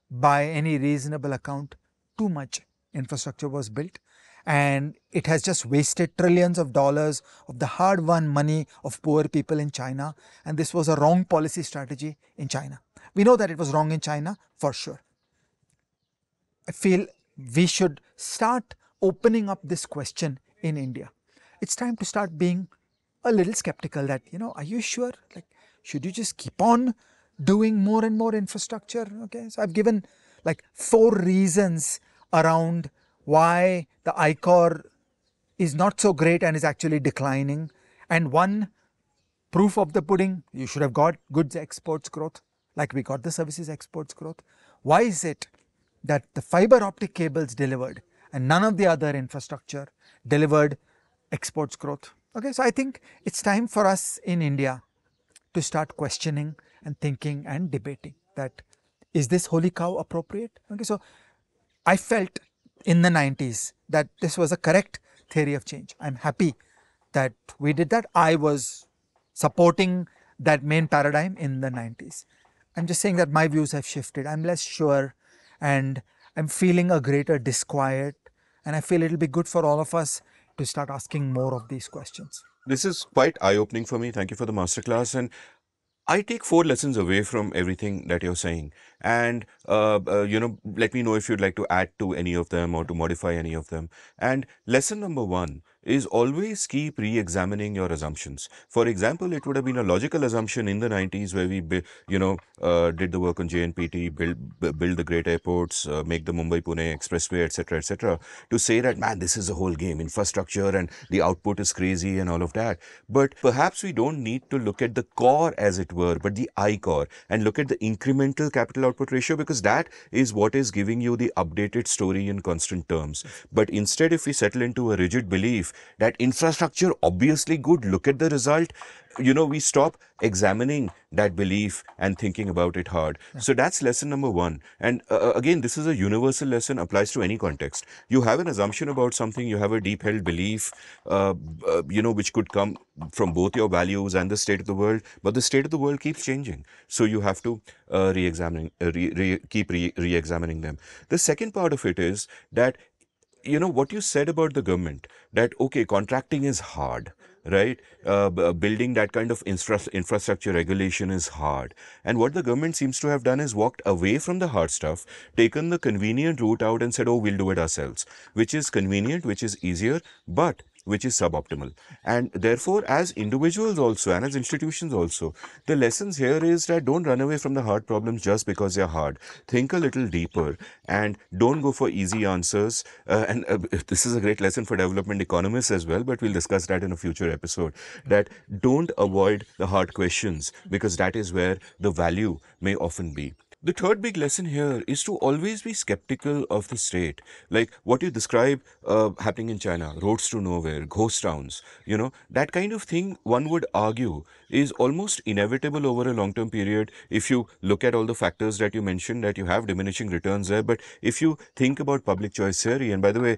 S2: By any reasonable account, too much infrastructure was built, and it has just wasted trillions of dollars of the hard-won money of poor people in China. And this was a wrong policy strategy in China. We know that it was wrong in China for sure. I feel we should start opening up this question in India. It's time to start being a little skeptical that, are you sure? Like, should you just keep on doing more and more infrastructure? Okay, so I've given like 4 reasons around why the ICOR is not so great and is actually declining. And one proof of the pudding, you should have got goods exports growth, like we got the services exports growth. Why is it that the fiber optic cables delivered and none of the other infrastructure delivered exports growth? Okay, so I think it's time for us in India to start questioning and thinking and debating that, is this holy cow appropriate? Okay, so I felt in the 90s that this was a correct theory of change. I'm happy that we did that. I was supporting that main paradigm in the 90s. I'm just saying that my views have shifted. I'm less sure, and I'm feeling a greater disquiet, and I feel it'll be good for all of us to start asking more of these questions.
S1: This is quite eye-opening for me. Thank you for the masterclass. And I take 4 lessons away from everything that you're saying. And, let me know if you'd like to add to any of them or to modify any of them. And lesson number 1 is always keep re-examining your assumptions. For example, it would have been a logical assumption in the 90s where we, did the work on JNPT, build the great airports, make the Mumbai-Pune Expressway, etc., to say that, man, this is a whole game, infrastructure and the output is crazy and all of that. But perhaps we don't need to look at the core, as it were, but the I core, and look at the incremental capital output ratio, because that is what is giving you the updated story in constant terms. But instead, if we settle into a rigid belief that infrastructure obviously good, look at the result, we stop examining that belief and thinking about it hard. So that's lesson number 1. And again, this is a universal lesson, applies to any context. You have an assumption about something, you have a deep held belief, which could come from both your values and the state of the world, but the state of the world keeps changing. So you have to keep re-examining them. The second part of it is that, what you said about the government, that, okay, contracting is hard, right? Building that kind of infrastructure regulation is hard. And what the government seems to have done is walked away from the hard stuff, taken the convenient route out and said, oh, we'll do it ourselves, which is convenient, which is easier, but which is suboptimal. And therefore, as individuals also and as institutions also, the lessons here is that don't run away from the hard problems just because they're hard. Think a little deeper and don't go for easy answers. This is a great lesson for development economists as well, but we'll discuss that in a future episode. That don't avoid the hard questions, because that is where the value may often be. The third big lesson here is to always be skeptical of the state. Like what you describe happening in China, roads to nowhere, ghost towns, that kind of thing, one would argue, is almost inevitable over a long-term period. If you look at all the factors that you mentioned, that you have diminishing returns there. But if you think about public choice theory, and by the way,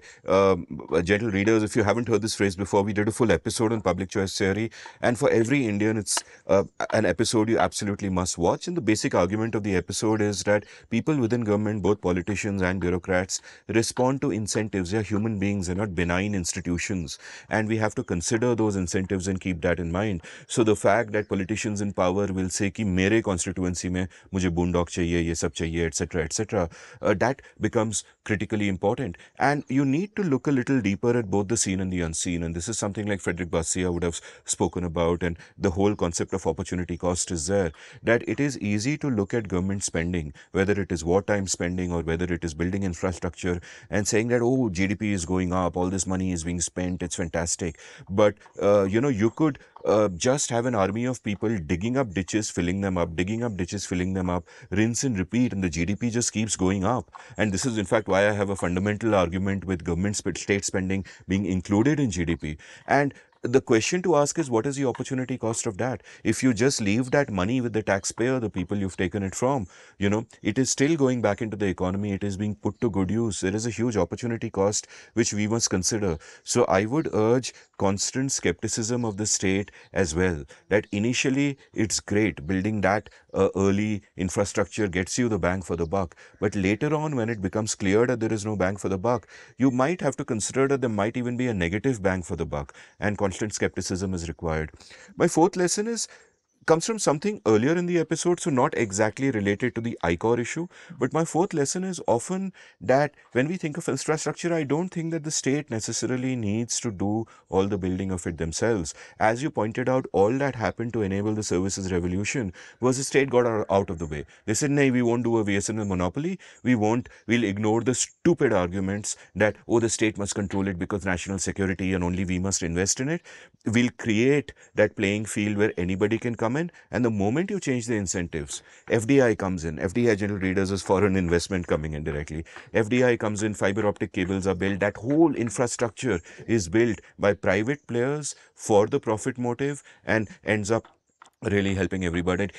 S1: gentle readers, if you haven't heard this phrase before, we did a full episode on public choice theory. And for every Indian, it's an episode you absolutely must watch. And the basic argument of the episode episode is that people within government, both politicians and bureaucrats, respond to incentives. They're human beings, they're not benign institutions. And we have to consider those incentives and keep that in mind. So the fact that politicians in power will say कि मेरे constituency में मुझे boondock चाहिए, ये सब चाहिए, etc., that becomes critically important. And you need to look a little deeper at both the seen and the unseen. And this is something like Frederick Bastiat would have spoken about. And the whole concept of opportunity cost is there. That it is easy to look at government spending, whether it is wartime spending or whether it is building infrastructure, and saying that, oh, GDP is going up, all this money is being spent, it's fantastic. But, you could just have an army of people digging up ditches, filling them up, digging up ditches, filling them up, rinse and repeat, and the GDP just keeps going up. And this is, in fact, why I have a fundamental argument with government state spending being included in GDP. And the question to ask is, what is the opportunity cost of that? If you just leave that money with the taxpayer, the people you've taken it from, it is still going back into the economy. It is being put to good use. There is a huge opportunity cost which we must consider. So I would urge constant skepticism of the state as well. That initially it's great building that early infrastructure gets you the bang for the buck. But later on, when it becomes clear that there is no bang for the buck, you might have to consider that there might even be a negative bang for the buck. And constant skepticism is required. My fourth lesson comes from something earlier in the episode, so not exactly related to the ICOR issue. But my fourth lesson is often that when we think of infrastructure, I don't think that the state necessarily needs to do all the building of it themselves. As you pointed out, all that happened to enable the services revolution was the state got out of the way. They said, no, we won't do a VSNL monopoly. We'll ignore the stupid arguments that, oh, the state must control it because national security and only we must invest in it. We'll create that playing field where anybody can come in. And the moment you change the incentives, FDI comes in. FDI, general readers, is foreign investment coming in directly. FDI comes in, fiber optic cables are built. That whole infrastructure is built by private players for the profit motive and ends up really helping everybody.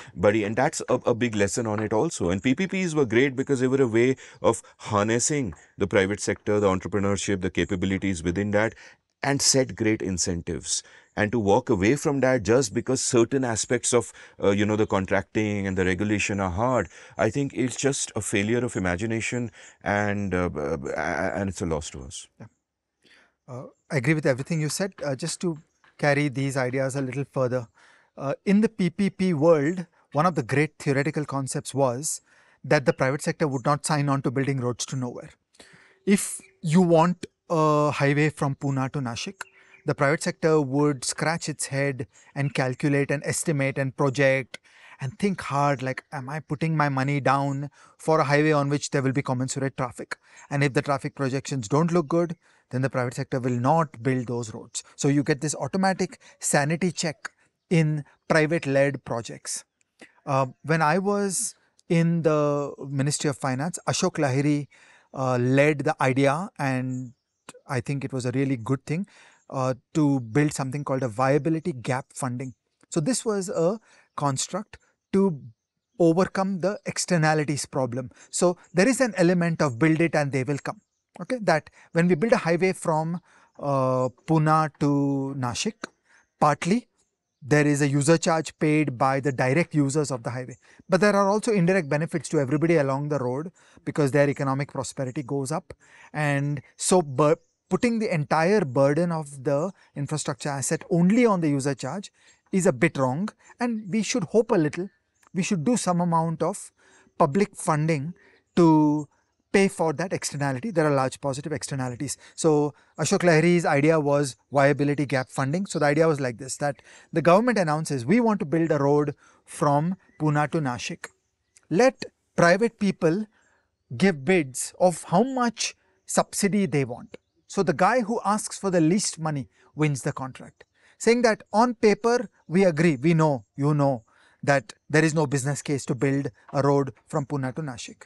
S1: And that's a big lesson on it also. And PPPs were great because they were a way of harnessing the private sector, the entrepreneurship, the capabilities within that, and set great incentives. And to walk away from that just because certain aspects of the contracting and the regulation are hard, I think it's just a failure of imagination, and it's a loss to us.
S2: I agree with everything you said. Just to carry these ideas a little further, in the PPP world, one of the great theoretical concepts was that the private sector would not sign on to building roads to nowhere. If you want a highway from Pune to Nashik, the private sector would scratch its head and calculate and estimate and project and think hard, like, am I putting my money down for a highway on which there will be commensurate traffic? And if the traffic projections don't look good, then the private sector will not build those roads. So you get this automatic sanity check in private-led projects. When I was in the Ministry of Finance, Ashok Lahiri led the idea, and I think it was a really good thing, to build something called a viability gap funding. So this was a construct to overcome the externalities problem. So there is an element of build it and they will come. Okay, that when we build a highway from Pune to Nashik, partly there is a user charge paid by the direct users of the highway. But there are also indirect benefits to everybody along the road because their economic prosperity goes up. And so putting the entire burden of the infrastructure asset only on the user charge is a bit wrong. And we should hope a little. We should do some amount of public funding to pay for that externality. There are large positive externalities. So Ashok Lahiri's idea was viability gap funding. So the idea was like this, that the government announces, we want to build a road from Pune to Nashik. Let private people give bids of how much subsidy they want. So the guy who asks for the least money wins the contract. Saying that on paper, we agree, we know, you know, that there is no business case to build a road from Pune to Nashik.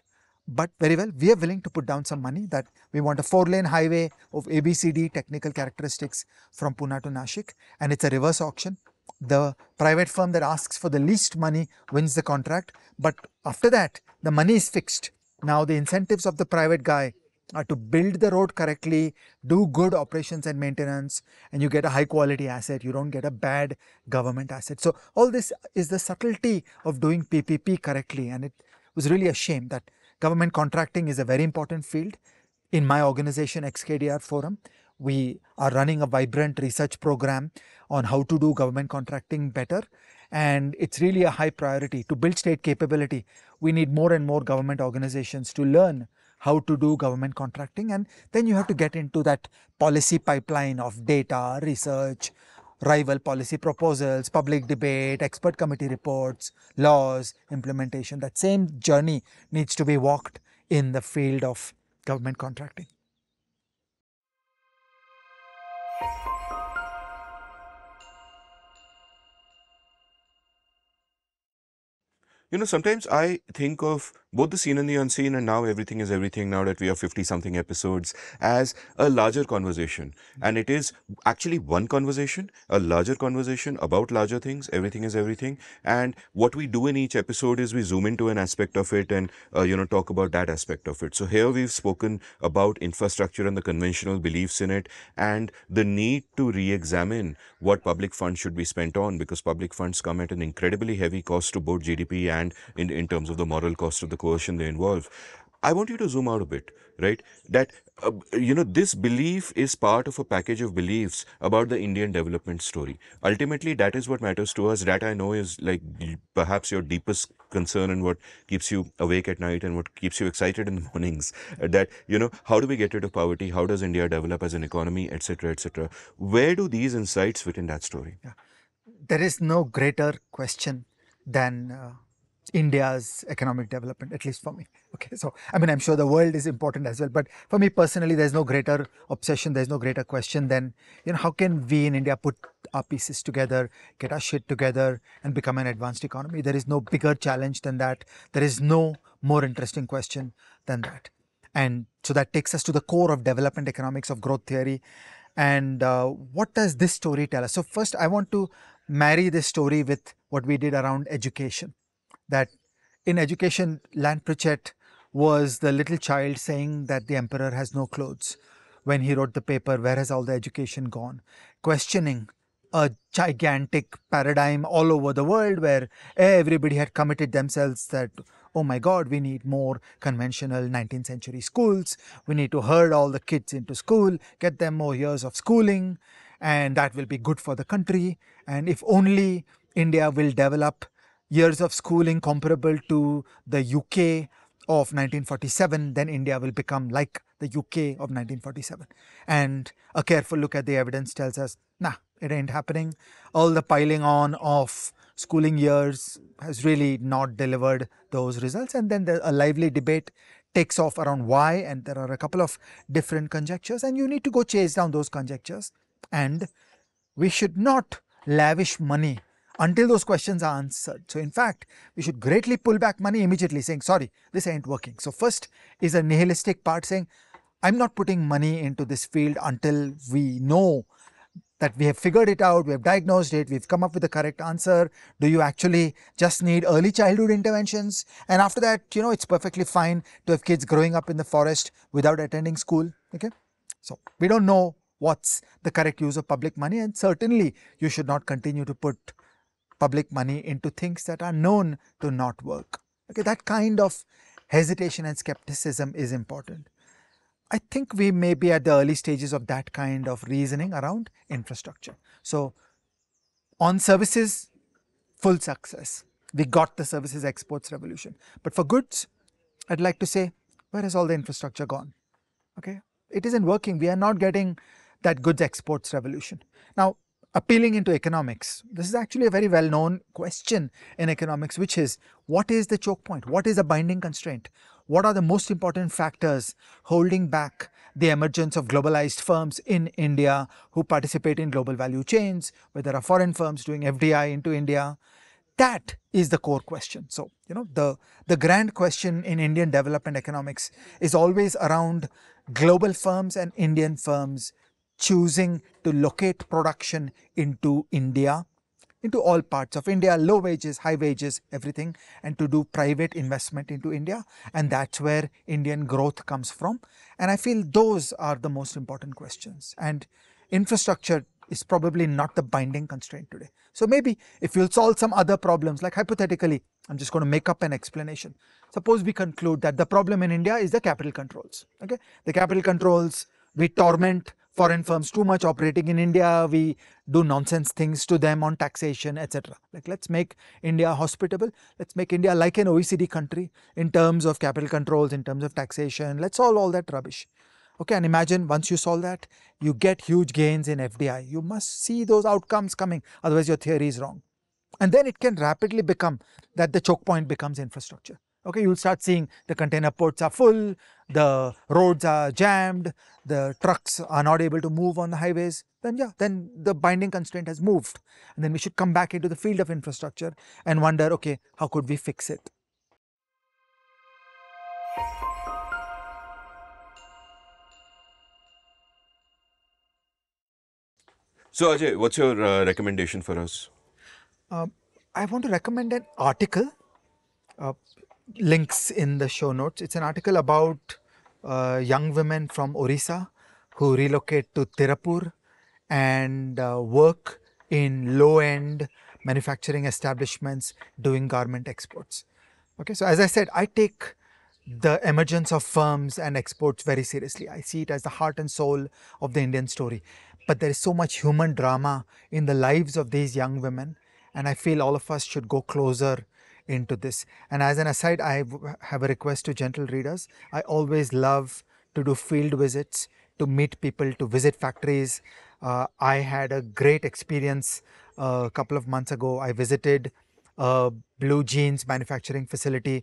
S2: But very well, we are willing to put down some money, that we want a 4-lane highway of ABCD technical characteristics from Pune to Nashik, and it's a reverse auction. The private firm that asks for the least money wins the contract, but after that, the money is fixed. Now the incentives of the private guy are to build the road correctly, do good operations and maintenance, and you get a high quality asset. You don't get a bad government asset. So all this is the subtlety of doing PPP correctly, and was really a shame that government contracting is a very important field. In my organization, XKDR Forum, we are running a vibrant research program on how to do government contracting better. And it's really a high priority to build state capability. We need more and more government organizations to learn how to do government contracting. And then you have to get into that policy pipeline of data, research, rival policy proposals, public debate, expert committee reports, laws, implementation. That same journey needs to be walked in the field of government contracting.
S1: You know, sometimes I think of both the seen and the unseen, and now everything is everything, now that we have 50 something episodes, as a larger conversation. And it is actually one conversation, a larger conversation about larger things. Everything is everything. And what we do in each episode is we zoom into an aspect of it and, talk about that aspect of it. So here we've spoken about infrastructure and the conventional beliefs in it, and the need to re examine what public funds should be spent on, because public funds come at an incredibly heavy cost to both GDP and in terms of the moral cost of the coercion they involve. I want you to zoom out a bit, right? That, this belief is part of a package of beliefs about the Indian development story. Ultimately, that is what matters to us. That I know is like perhaps your deepest concern and what keeps you awake at night and what keeps you excited in the mornings. That, how do we get rid of poverty? How does India develop as an economy, etc., etc.? Where do these insights fit in that story?
S2: Yeah. There is no greater question than India's economic development, at least for me. Okay, so I mean, I'm sure the world is important as well, but for me personally, there's no greater obsession, there's no greater question than, how can we in India put our pieces together, get our shit together, and become an advanced economy? There is no bigger challenge than that. There is no more interesting question than that. And so that takes us to the core of development economics, of growth theory. And what does this story tell us? So first, I want to marry this story with what we did around education. That in education, Lant Pritchett was the little child saying that the emperor has no clothes. When he wrote the paper, where has all the education gone? Questioning a gigantic paradigm all over the world where everybody had committed themselves that, oh my God, we need more conventional 19th century schools. We need to herd all the kids into school, get them more years of schooling, and that will be good for the country. And if only India will develop years of schooling comparable to the UK of 1947, then India will become like the UK of 1947. And a careful look at the evidence tells us, nah, it ain't happening. All the piling on of schooling years has really not delivered those results. And then a lively debate takes off around why, and there are a couple of different conjectures, and you need to go chase down those conjectures. And we should not lavish money until those questions are answered. So in fact, we should greatly pull back money immediately, saying, sorry, this ain't working. So first is a nihilistic part saying, I'm not putting money into this field until we know that we have figured it out, we have diagnosed it, we've come up with the correct answer. Do you actually just need early childhood interventions? And after that, it's perfectly fine to have kids growing up in the forest without attending school. Okay. So we don't know what's the correct use of public money, and certainly you should not continue to put public money into things that are known to not work. Okay, that kind of hesitation and skepticism is important. I think we may be at the early stages of that kind of reasoning around infrastructure. So on services, full success. We got the services exports revolution. But for goods, I'd like to say, where has all the infrastructure gone? Okay, it isn't working. We are not getting that goods exports revolution. Now, appealing into economics, this is actually a very well-known question in economics, which is, what is the choke point? What is a binding constraint? What are the most important factors holding back the emergence of globalized firms in India who participate in global value chains, where there are foreign firms doing FDI into India? That is the core question. So, the grand question in Indian development economics is always around global firms and Indian firms choosing to locate production into India, into all parts of India, low wages, high wages, everything, and to do private investment into India. And that's where Indian growth comes from. And I feel those are the most important questions. And infrastructure is probably not the binding constraint today. So maybe if you'll solve some other problems, like hypothetically, I'm just going to make up an explanation. Suppose we conclude that the problem in India is the capital controls. Okay, the capital controls, we torment foreign firms too much operating in India. We do nonsense things to them on taxation, etc. Like, let's make India hospitable. Let's make India like an OECD country in terms of capital controls, in terms of taxation. Let's solve all that rubbish. Okay, and imagine once you solve that, you get huge gains in FDI. You must see those outcomes coming, otherwise your theory is wrong. And then it can rapidly become that the choke point becomes infrastructure. Okay, you'll start seeing the container ports are full, the roads are jammed, the trucks are not able to move on the highways. Then yeah, then the binding constraint has moved. And then we should come back into the field of infrastructure and wonder, okay, how could we fix it?
S1: So, Ajay, what's your recommendation for us?
S2: I want to recommend an article, uh, links in the show notes. It's an article about young women from Orissa who relocate to Tirupur and work in low-end manufacturing establishments doing garment exports. Okay, so as I said, I take the emergence of firms and exports very seriously. I see it as the heart and soul of the Indian story. But there is so much human drama in the lives of these young women, and I feel all of us should go closer into this. And as an aside, I have a request to gentle readers. I always love to do field visits, to meet people, to visit factories. I had a great experience a couple of months ago. I visited a blue jeans manufacturing facility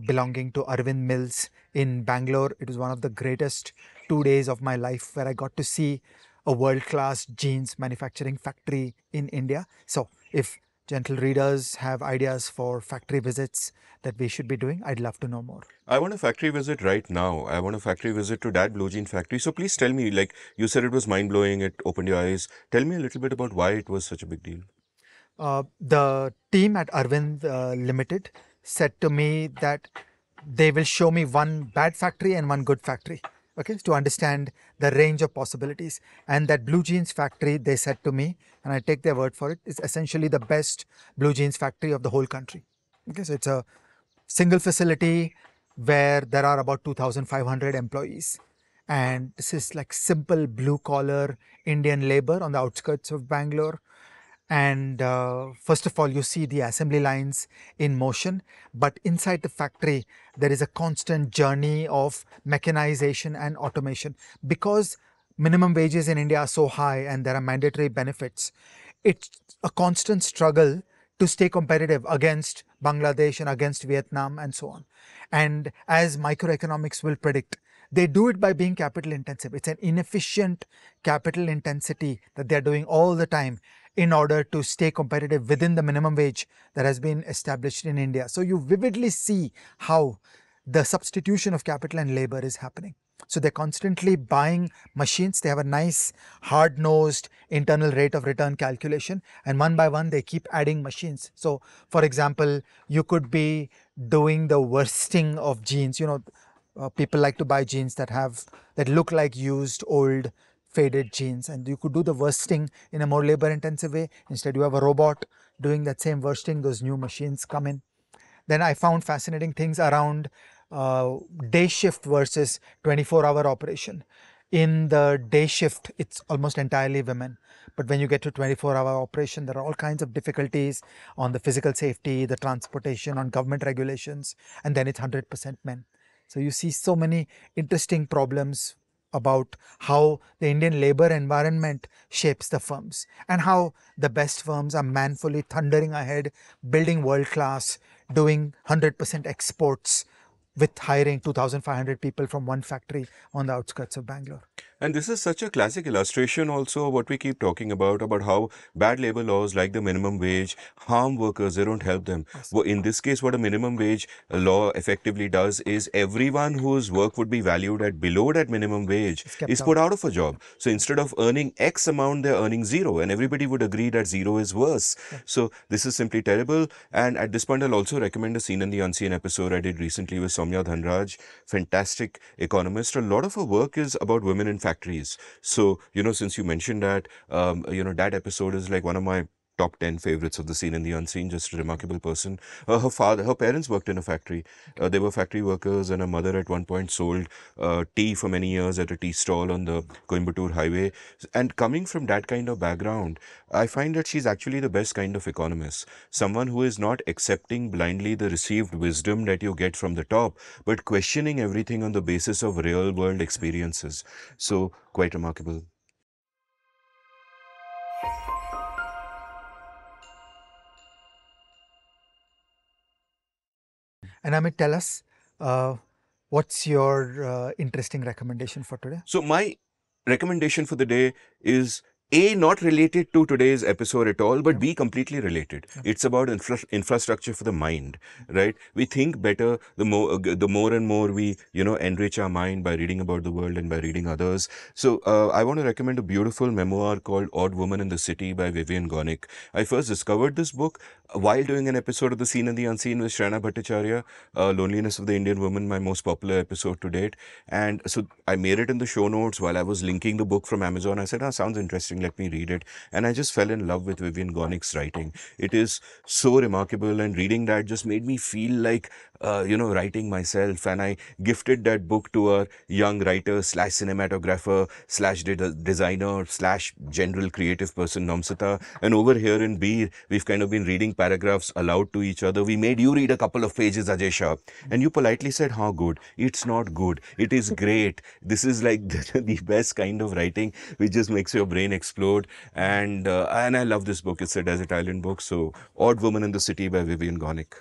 S2: belonging to Arvind Mills in Bangalore. It was one of the greatest 2 days of my life where I got to see a world-class jeans manufacturing factory in India. So if gentle readers have ideas for factory visits that we should be doing, I'd love to know more.
S1: I want a factory visit right now. I want a factory visit to that blue jean factory. So please tell me, like you said, it was mind blowing. It opened your eyes. Tell me a little bit about why it was such a big deal.
S2: The team at Arvind Limited said to me that they will show me one bad factory and one good factory, okay, to understand the range of possibilities. And that blue jeans factory, they said to me, and I take their word for it, is essentially the best blue jeans factory of the whole country. Okay, so it's a single facility where there are about 2,500 employees. And this is like simple blue collar Indian labor on the outskirts of Bangalore. And first of all, you see the assembly lines in motion, but inside the factory, there is a constant journey of mechanization and automation. Because minimum wages in India are so high and there are mandatory benefits, it's a constant struggle to stay competitive against Bangladesh and against Vietnam and so on. And as microeconomics will predict, they do it by being capital intensive. It's an inefficient capital intensity that they're doing all the time in order to stay competitive within the minimum wage that has been established in India. So you vividly see how the substitution of capital and labor is happening. So they're constantly buying machines. They have a nice hard-nosed internal rate of return calculation, and one by one they keep adding machines. So for example, you could be doing the worsting of jeans. People like to buy jeans that look like used old faded jeans, and you could do the worsting in a more labor intensive way. Instead, you have a robot doing that same worsting. Those new machines come in. Then I found fascinating things around day shift versus 24-hour operation. In the day shift, it's almost entirely women. But when you get to 24-hour operation, there are all kinds of difficulties on the physical safety, the transportation, on government regulations, and then it's 100% men. So you see so many interesting problems about how the Indian labor environment shapes the firms and how the best firms are manfully thundering ahead, building world class, doing 100% exports with hiring 2,500 people from one factory on the outskirts of Bangalore.
S1: And this is such a classic illustration also of what we keep talking about how bad labor laws like the minimum wage harm workers, they don't help them.
S2: Yes.
S1: Well, in this case, what a minimum wage law effectively does is everyone whose work would be valued at below that minimum wage
S2: It's kept
S1: is
S2: out.
S1: put out of a job. So instead of earning X amount, they're earning zero, and everybody would agree that zero is worse. So this is simply terrible. And at this point, I'll also recommend a Seen and the Unseen episode I did recently with Soumya Dhanraj, fantastic economist. A lot of her work is about women in factories. So, since you mentioned that, that episode is like one of my top 10 favorites of the Seen and the Unseen. Just a remarkable person. Her parents worked in a factory. They were factory workers, and her mother at one point sold tea for many years at a tea stall on the Coimbatore highway. And coming from that kind of background, I find that she's actually the best kind of economist. Someone who is not accepting blindly the received wisdom that you get from the top, but questioning everything on the basis of real world experiences. So, quite remarkable.
S2: And Amit, tell us, what's your interesting recommendation for today?
S1: So, my recommendation for the day is A, not related to today's episode at all, but
S2: Yeah.
S1: B, completely related.
S2: Yeah.
S1: It's about infrastructure for the mind, right? We think better the more and more we, enrich our mind by reading about the world and by reading others. So, I want to recommend a beautiful memoir called Odd Woman in the City by Vivian Gornick. I first discovered this book while doing an episode of The Seen and the Unseen with Shrana Bhattacharya, Loneliness of the Indian Woman, my most popular episode to date. And so I made it in the show notes while I was linking the book from Amazon. I said, sounds interesting, let me read it. And I just fell in love with Vivian Gornick's writing. It is so remarkable, and reading that just made me feel like, writing myself. And I gifted that book to a young writer slash cinematographer slash designer slash general creative person, Namsita. And over here in Beer, we've kind of been reading paragraphs aloud to each other. We made you read a couple of pages, Ajay Shah, and you politely said, how good? It's not good. It is great. This is like the best kind of writing, which just makes your brain explode. And I love this book. It's a desert island book. So, Odd Woman in the City by Vivian Gornick.